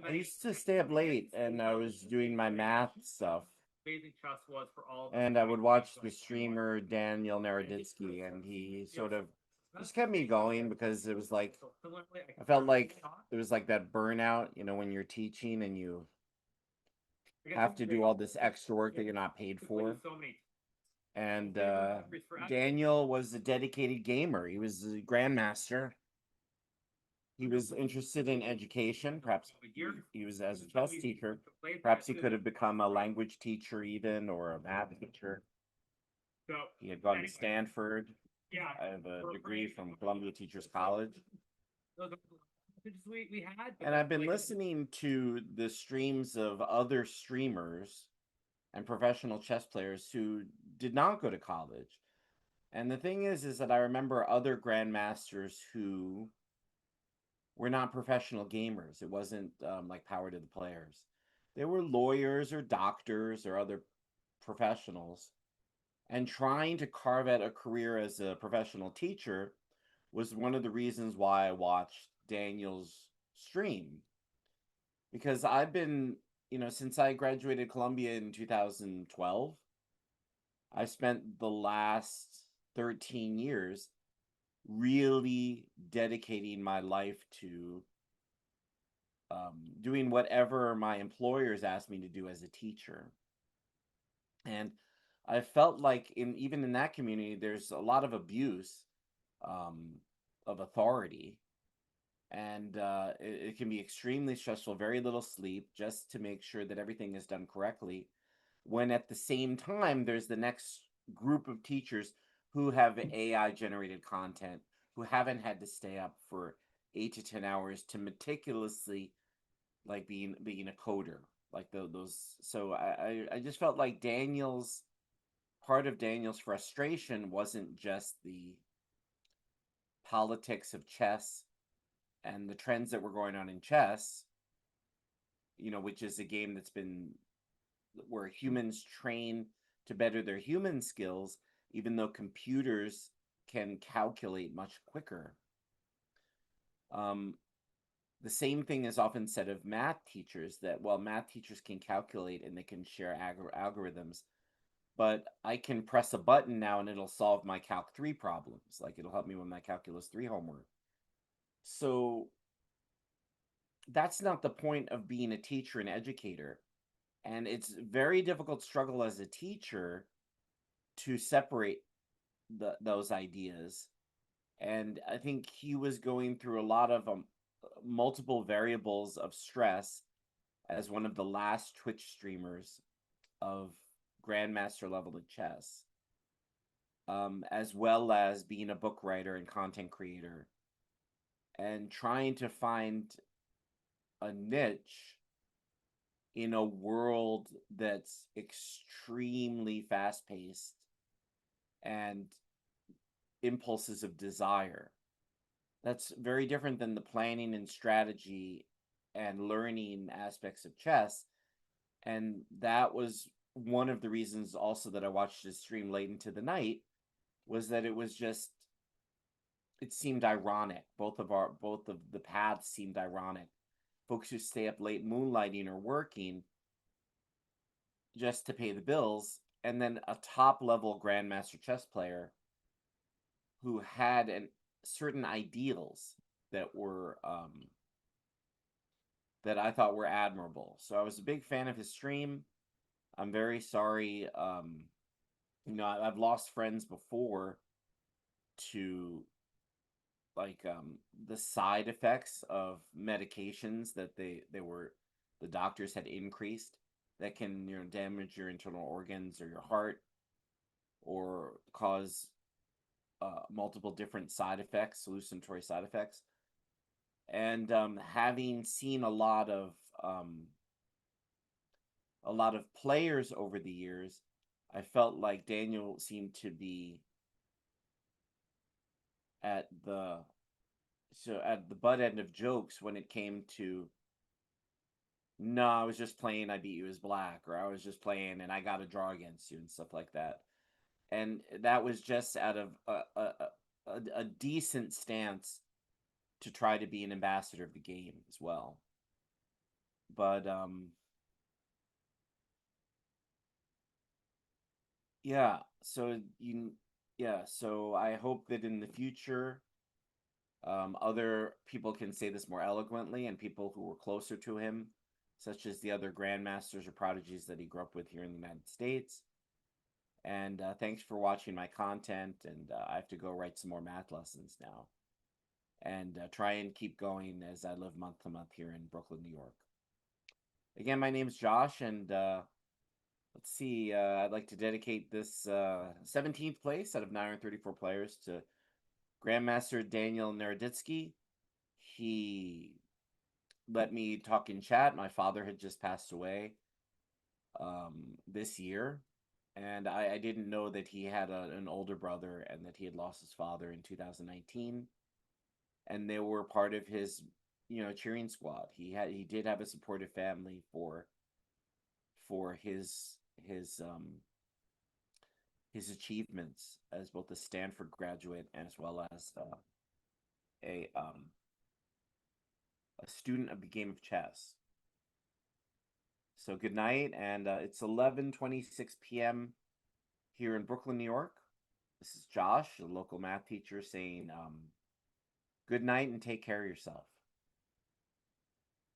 I used to stay up late and I was doing my math stuff. And I would watch the streamer Daniel Neraditzky, and he sort of just kept me going because it was like I felt like it was like that burnout, when you're teaching and you have to do all this extra work that you're not paid for. And Daniel was a dedicated gamer. He was a grandmaster. He was interested in education. Perhaps he was as a chess teacher. Perhaps he could have become a language teacher even, or a math teacher. He had gone to Stanford. I have a degree from Columbia Teachers College. And I've been listening to the streams of other streamers and professional chess players who did not go to college. And the thing is that I remember other grandmasters who were not professional gamers. It wasn't like Power to the Players. They were lawyers or doctors or other professionals. And trying to carve out a career as a professional teacher was one of the reasons why I watched Daniel's stream. Because I've been, since I graduated Columbia in 2012, I spent the last 13 years really dedicating my life to doing whatever my employers asked me to do as a teacher. And I felt like even in that community, there's a lot of abuse of authority. And it can be extremely stressful, very little sleep, just to make sure that everything is done correctly. When at the same time, there's the next group of teachers who have AI generated content, who haven't had to stay up for 8 to 10 hours to meticulously like being a coder, like those. So I just felt like part of Daniel's frustration wasn't just the politics of chess and the trends that were going on in chess, which is a game that's been where humans train to better their human skills, even though computers can calculate much quicker. The same thing is often said of math teachers, that, well, math teachers can calculate and they can share algorithms, but I can press a button now and it'll solve my Calc 3 problems. Like, it'll help me with my Calculus 3 homework. So that's not the point of being a teacher and educator. And it's very difficult struggle as a teacher to separate those ideas. And I think he was going through a lot of multiple variables of stress as one of the last Twitch streamers of grandmaster level of chess, as well as being a book writer and content creator, and trying to find a niche in a world that's extremely fast-paced and impulses of desire. That's very different than the planning and strategy and learning aspects of chess. And that was one of the reasons also that I watched his stream late into the night, was that it seemed ironic. Both of the paths seemed ironic. Folks who stay up late moonlighting or working just to pay the bills, and then a top level grandmaster chess player who had certain ideals that were that I thought were admirable. So I was a big fan of his stream. I'm very sorry. I've lost friends before to the side effects of medications that the doctors had increased, that can damage your internal organs or your heart, or cause multiple different side effects, hallucinatory side effects. And having seen a lot of players over the years, I felt like Daniel seemed to be at the butt end of jokes when it came to, no, I was just playing, I beat you as black, or I was just playing and I got a draw against you, and stuff like that. And that was just out of a decent stance to try to be an ambassador of the game as well. But yeah, so so I hope that in the future, other people can say this more eloquently, and people who were closer to him, such as the other grandmasters or prodigies that he grew up with here in the United States. And thanks for watching my content. And I have to go write some more math lessons now, and try and keep going as I live month to month here in Brooklyn, New York. Again, my name's Josh, and let's see. I'd like to dedicate this 17th place out of 934 players to Grandmaster Daniel Neraditzki. He let me talk in chat. My father had just passed away this year, and I didn't know that he had an older brother and that he had lost his father in 2019. And they were part of his, cheering squad. He did have a supportive family for his achievements as both a Stanford graduate and as well as a a student of the game of chess. So good night, and it's 11:26 p.m. here in Brooklyn, New York. This is Josh, a local math teacher, saying good night and take care of yourself.